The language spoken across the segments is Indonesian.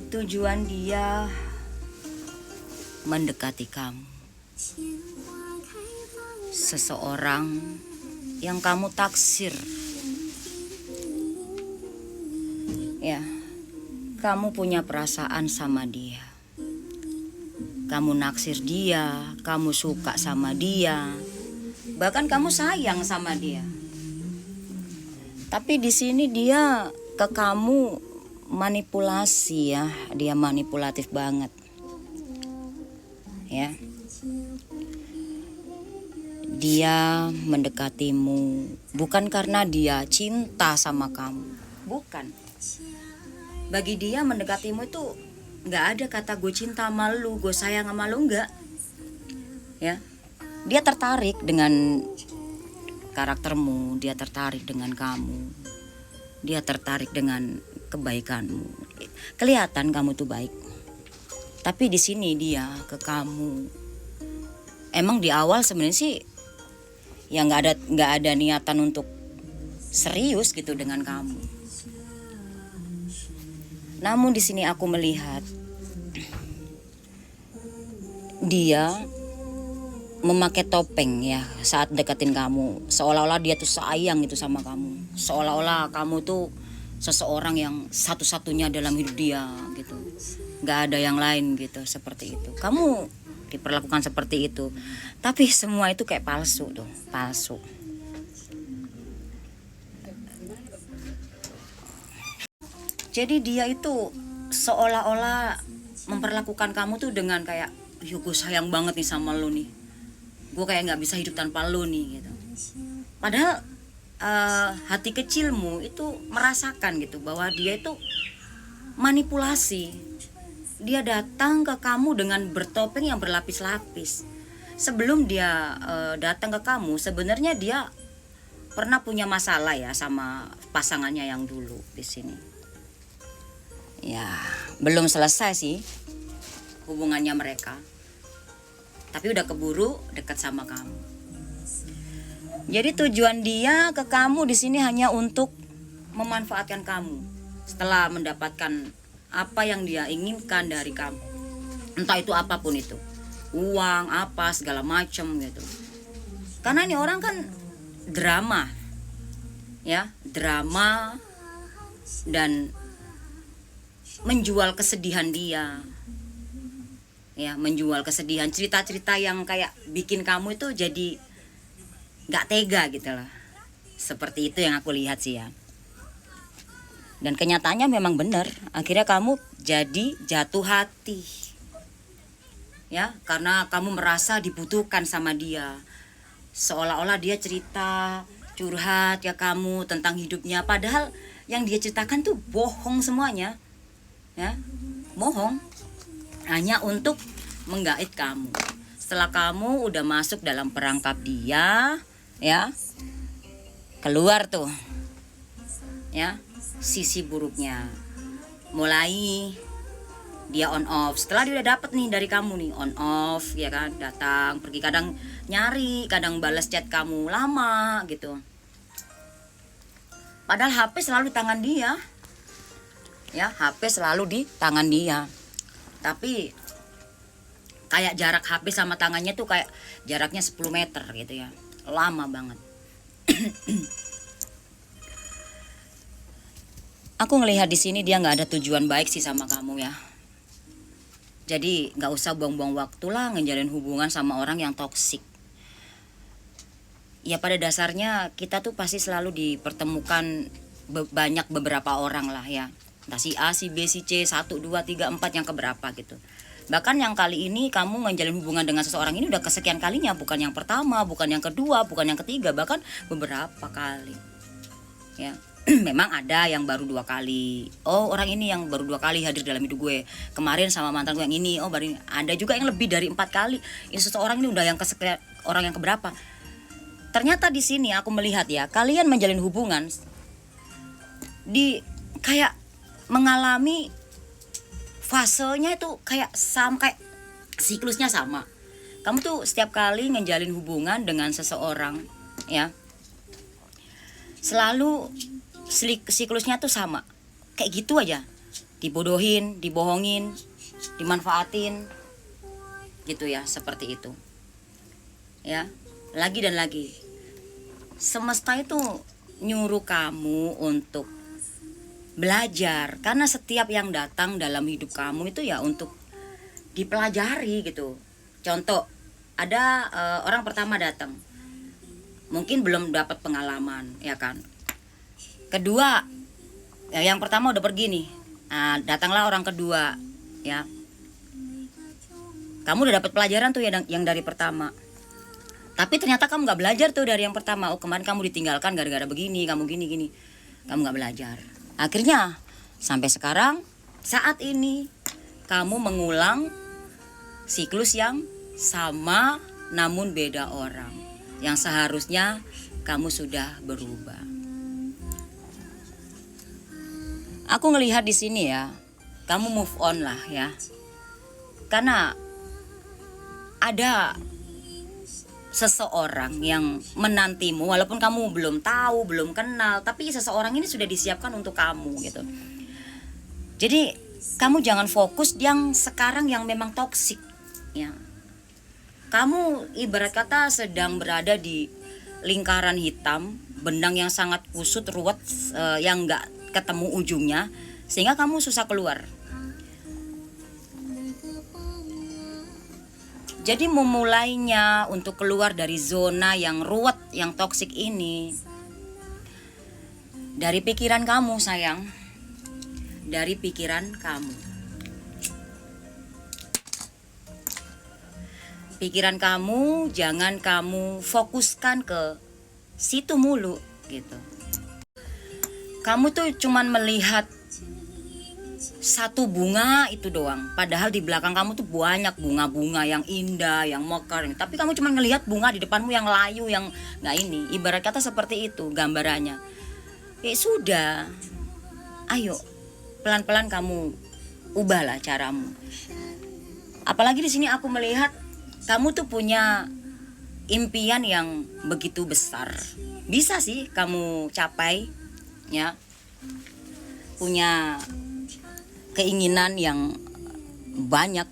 Tujuan dia mendekati kamu. Seseorang yang kamu taksir. Ya, kamu punya perasaan sama dia. Kamu naksir dia, kamu suka sama dia. Bahkan kamu sayang sama dia. Tapi di sini dia ke kamu manipulasi ya, dia manipulatif banget. Ya. Dia mendekatimu bukan karena dia cinta sama kamu. Bukan. Bagi dia mendekatimu itu nggak ada kata gue cinta sama lu, gue sayang sama lu, enggak. Ya. Dia tertarik dengan karaktermu, dia tertarik dengan kamu. Dia tertarik dengan kebaikanmu. Kelihatan kamu tuh baik. Tapi di sini dia ke kamu. Emang di awal sebenarnya sih ya nggak ada niatan untuk serius gitu dengan kamu. Namun di sini aku melihat dia memakai topeng ya saat deketin kamu, seolah-olah dia tuh sayang gitu sama kamu, seolah-olah kamu tuh seseorang yang satu-satunya dalam hidup dia gitu, nggak ada yang lain gitu, seperti itu. Kamu diperlakukan seperti itu, tapi semua itu kayak palsu tuh, palsu. Jadi dia itu seolah-olah memperlakukan kamu tuh dengan kayak, gue sayang banget nih sama lo nih, gue kayak nggak bisa hidup tanpa lo nih gitu. Padahal hati kecilmu itu merasakan gitu bahwa dia itu manipulasi. Dia datang ke kamu dengan bertopeng yang berlapis-lapis. Sebelum dia datang ke kamu, sebenarnya dia pernah punya masalah ya sama pasangannya yang dulu di sini. Ya, belum selesai sih hubungannya mereka. Tapi udah keburu dekat sama kamu. Jadi tujuan dia ke kamu di sini hanya untuk memanfaatkan kamu. Setelah mendapatkan apa yang dia inginkan dari kamu. Entah itu apapun itu. Uang, apa, segala macam gitu. Karena ini orang kan drama. Ya, drama dan menjual kesedihan dia. Ya, menjual kesedihan, cerita-cerita yang kayak bikin kamu itu jadi nggak tega gitu lah. Seperti itu yang aku lihat sih ya. Dan kenyataannya memang benar. Akhirnya kamu jadi jatuh hati. Ya, karena kamu merasa dibutuhkan sama dia. Seolah-olah dia cerita, curhat ya kamu tentang hidupnya. Padahal yang dia ceritakan tuh bohong semuanya. Ya, bohong. Hanya untuk menggait kamu. Setelah kamu udah masuk dalam perangkap dia, ya, keluar tuh, ya, sisi buruknya. Mulai dia on off. Setelah dia udah dapet nih dari kamu nih on off, ya kan, datang, pergi, kadang nyari, kadang balas chat kamu lama gitu. Padahal HP selalu di tangan dia, ya, HP selalu di tangan dia. Tapi kayak jarak HP sama tangannya tuh kayak jaraknya 10 meter gitu ya. Lama banget. Aku ngelihat di sini dia nggak ada tujuan baik sih sama kamu ya. Jadi nggak usah buang-buang waktu lah ngejalin hubungan sama orang yang toksik. Ya pada dasarnya kita tuh pasti selalu dipertemukan banyak beberapa orang lah ya. Entah si A, si B, si C, 1, 2, 3, 4 yang keberapa gitu. Bahkan yang kali ini kamu menjalin hubungan dengan seseorang ini udah kesekian kalinya. Bukan yang pertama, bukan yang kedua, bukan yang ketiga. Bahkan beberapa kali. Ya, memang ada yang baru 2 kali. Oh, orang ini yang baru 2 kali hadir dalam hidup gue. Kemarin sama mantan gue yang ini. Oh, baru ini. Ada juga yang lebih dari 4 kali. Ini seseorang ini udah yang kesekian, orang yang keberapa. Ternyata di sini aku melihat ya, kalian menjalin hubungan di kayak mengalami fasenya itu kayak sama, kayak siklusnya sama. Kamu tuh setiap kali ngejalin hubungan dengan seseorang ya, selalu siklusnya tuh sama. Kayak gitu aja. dibodohin, dibohongin, dimanfaatin, gitu ya, seperti itu. Ya, lagi dan lagi. Semesta itu nyuruh kamu untuk belajar, karena setiap yang datang dalam hidup kamu itu ya untuk dipelajari gitu. Contoh, ada orang pertama datang, mungkin belum dapat pengalaman, ya kan. Kedua, ya yang pertama udah pergi nih. Nah, datanglah orang kedua, ya. Kamu udah dapat pelajaran tuh yang dari pertama. Tapi ternyata kamu nggak belajar tuh dari yang pertama. Oh, kemarin kamu ditinggalkan gara-gara begini, kamu gini. Kamu nggak belajar. Akhirnya sampai sekarang, saat ini kamu mengulang siklus yang sama namun beda orang. Yang seharusnya kamu sudah berubah. Aku ngelihat di sini ya, kamu move on lah ya. Karena ada seseorang yang menantimu, walaupun kamu belum tahu, belum kenal, tapi seseorang ini sudah disiapkan untuk kamu gitu. Jadi kamu jangan fokus yang sekarang yang memang toksik ya. Kamu ibarat kata sedang berada di lingkaran hitam, benang yang sangat kusut, ruwet, yang nggak ketemu ujungnya, sehingga kamu susah keluar. Jadi memulainya untuk keluar dari zona yang ruwet, yang toksik ini, dari pikiran kamu sayang, dari pikiran kamu. Pikiran kamu jangan kamu fokuskan ke situ mulu gitu. Kamu tuh cuman melihat satu bunga itu doang, padahal di belakang kamu tuh banyak bunga-bunga yang indah, yang mekar. Tapi kamu cuma ngelihat bunga di depanmu yang layu, yang nggak ini. Ibarat kata seperti itu gambarannya. Sudah, ayo pelan-pelan kamu ubahlah caramu. Apalagi di sini aku melihat kamu tuh punya impian yang begitu besar. Bisa sih kamu capai, ya. Punya keinginan yang banyak,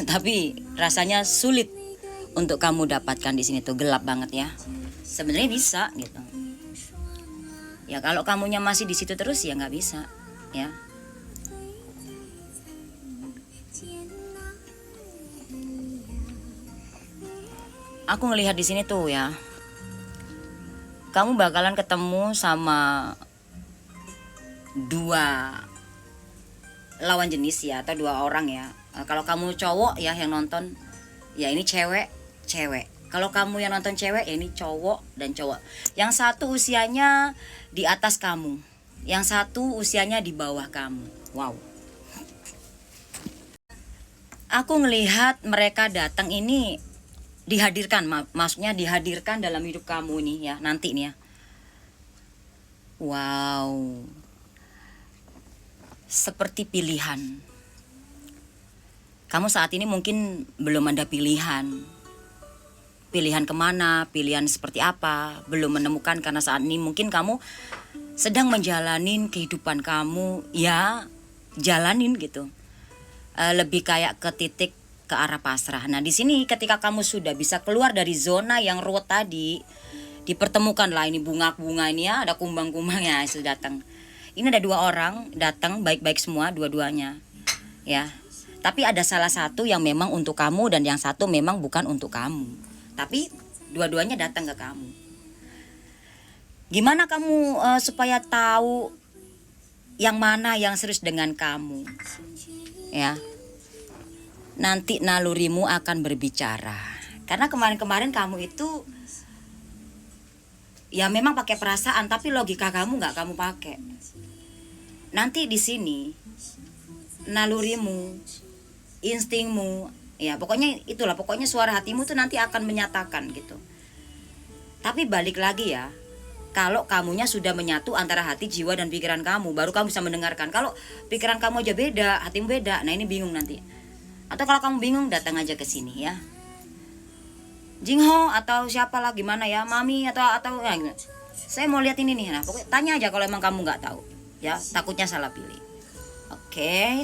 tapi rasanya sulit untuk kamu dapatkan di sini tuh, gelap banget ya. Sebenarnya bisa gitu. Ya kalau kamunya masih di situ terus ya nggak bisa, ya. Aku ngelihat di sini tuh ya, kamu bakalan ketemu sama dua lawan jenis ya, atau dua orang ya. Kalau kamu cowok ya yang nonton, ya ini cewek. Kalau kamu yang nonton cewek, ya ini cowok dan cowok. Yang satu usianya di atas kamu, yang satu usianya di bawah kamu. Wow. Aku ngelihat mereka datang ini dihadirkan, maksudnya dihadirkan dalam hidup kamu nih ya, nanti nih ya. Wow. Seperti pilihan. Kamu saat ini mungkin belum ada pilihan. Pilihan kemana, pilihan seperti apa, belum menemukan, karena saat ini mungkin kamu sedang menjalanin kehidupan kamu, ya jalanin gitu. Lebih kayak ke titik ke arah pasrah. Nah di sini ketika kamu sudah bisa keluar dari zona yang ruwet tadi, dipertemukan lah ini bunga-bunga ini ya, ada kumbang-kumbangnya sudah datang. Ini ada dua orang datang baik-baik semua dua-duanya, ya. Tapi ada salah satu yang memang untuk kamu dan yang satu memang bukan untuk kamu. Tapi dua-duanya datang ke kamu. Gimana kamu supaya tahu yang mana yang serius dengan kamu, ya? Nanti nalurimu akan berbicara. Karena kemarin-kemarin kamu itu ya memang pakai perasaan, tapi logika kamu nggak kamu pakai. Nanti di sini nalurimu, instingmu, ya pokoknya itulah, pokoknya suara hatimu tuh nanti akan menyatakan gitu. Tapi balik lagi ya, kalau kamunya sudah menyatu antara hati, jiwa dan pikiran kamu, baru kamu bisa mendengarkan. Kalau pikiran kamu aja beda, hatimu beda, nah ini bingung nanti. Atau kalau kamu bingung, datang aja ke sini ya. Jingho atau siapa lah, gimana ya, mami atau ya, saya mau lihat ini nih. Nah pokoknya tanya aja kalau emang kamu nggak tahu, ya takutnya salah pilih. Oke. Oke.